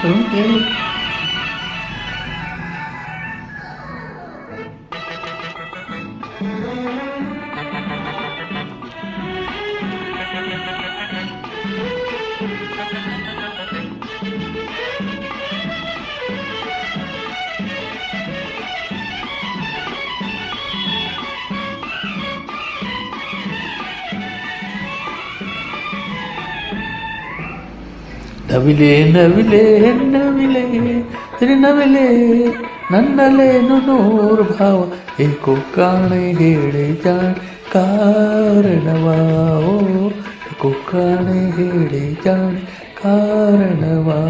ಹೇಳಿ. ನವಿಲೆ ನವಿಲೆ ಹೆಣ್ಣವಿಲೆ ತಿರುನವಿಲೆ ನನ್ನಲ್ಲೇನು ನೂರು ಭಾವ ಏಕೋ ಕಾಣೆ ಹೇಳಿ ಜಾಣ ಕಾರಣವಾ ಏಕೋ ಕಾಣೆ ಹೇಳಿ ಜಾಣ ಕಾರಣವಾ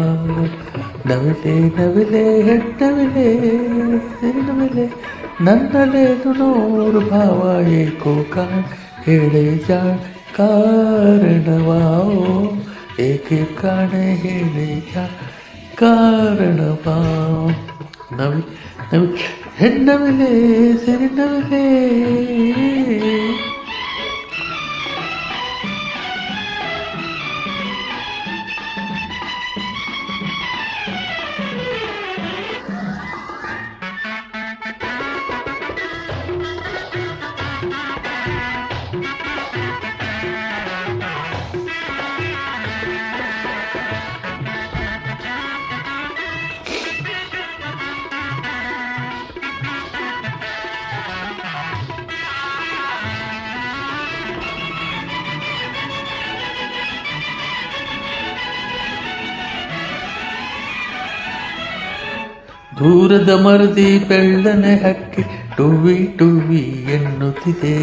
ನವಿಲೆ ನವಿಲೆ ಹೆಣ್ಣವಿಲೆ ತಿರುನವಿಲೆ ನನ್ನಲ್ಲೇನು ನೂರು ಭಾವ ಏಕೋ ಕಾಣೆ ಹೇಳಿ ಜಾಣ ಕಾರಣವಾ ಏಕೆ ಕಾಣೆ ಹೇಳಿ ಕಾರಣವಾ ನವಿ ನವಿ ಹೆಣ್ಣವಿಲೆ ಸಿರಿನವಿಲೆ ದೂರದ ಮರದಿ ಬೆಳ್ಳನೆ ಹಕ್ಕಿ ಟುವಿ ಟುವಿ ಎನ್ನುತ್ತಿದೆ.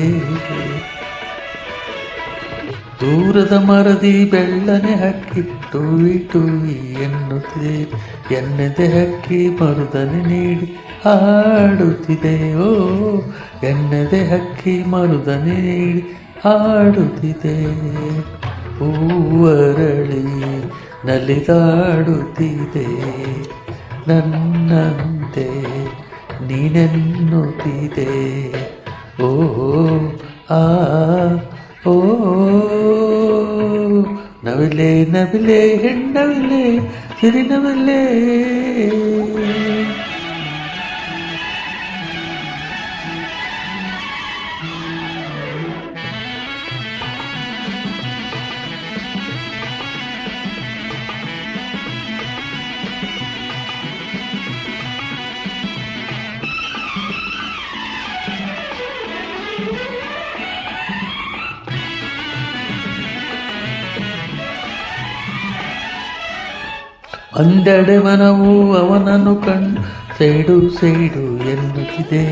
ದೂರದ ಮರದಿ ಬೆಳ್ಳನೆ ಹಕ್ಕಿ ಟುವಿ ಟುವಿ ಎನ್ನುತ್ತಿದೆ. ಎನ್ನೆದೆ ಹಕ್ಕಿ ಮರುದನೆ ನೀಡಿ ಹಾಡುತ್ತಿದೆ. ಓ ಎನ್ನೆದೆ ಹಕ್ಕಿ ಮರುದನೆ ನೀಡಿ ಹಾಡುತ್ತಿದೆ. ಹೂವರಳಿ ನಲಿದಾಡುತ್ತಿದೆ. ನನ್ನಂತೆ ನೀನೆನ್ನುತ್ತಿದೆ. ಓ ಆ ಓ ನವಿಲೆ ನವಿಲೆ ಹೆಣ್ಣವಿಲೆ ಸಿರಿನವಿಲೆ. ಒಂದೆಡೆ ಮನವು ಅವನನ್ನು ಕಂಡು ಸೈಡು ಸೈಡು ಎನ್ನುತ್ತಿದೆ.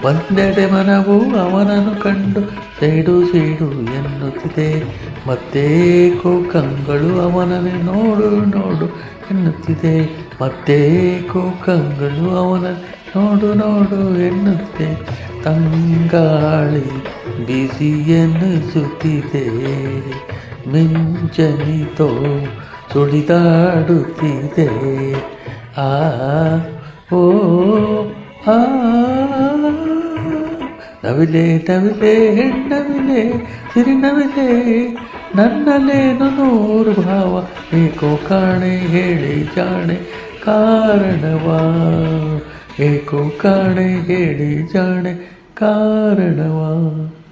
ಒಂದೆಡೆ ಮನವು ಅವನನ್ನು ಕಂಡು ಸೈಡು ಸೈಡು ಎನ್ನುತ್ತಿದೆ. ಮತ್ತೇಕೋ ಕಂಗಳು ಅವನನ್ನು ನೋಡು ನೋಡು ಎನ್ನುತ್ತಿದೆ. ಮತ್ತೇಕೋ ಕಂಗಳು ಅವನನ್ನು ನೋಡು ನೋಡು ಎನ್ನುತ್ತಿದೆ. ತಂಗಾಳಿ ಬಿಸಿ ಎನ್ನಿಸುತ್ತಿದೆ. ಮಿಂಚನಿತೋ ಸುಳಿದಾಡುತ್ತಿದೆ. ಆ ಓ ಆ ನವಿಲೆ ನವಿಲೆ ಹೆಣ್ಣವಿಲೆ ಸಿರಿನವಿಲೆ ನನ್ನಲ್ಲೇನು ನೂರು ಭಾವ ಏಕೋ ಕಾಣೆ ಹೇಳಿ ಜಾಣೆ ಕಾರಣವಾ. ಏಕೋ ಕಾಣೆ ಹೇಳಿ ಜಾಣೆ ಕಾರಣವಾ.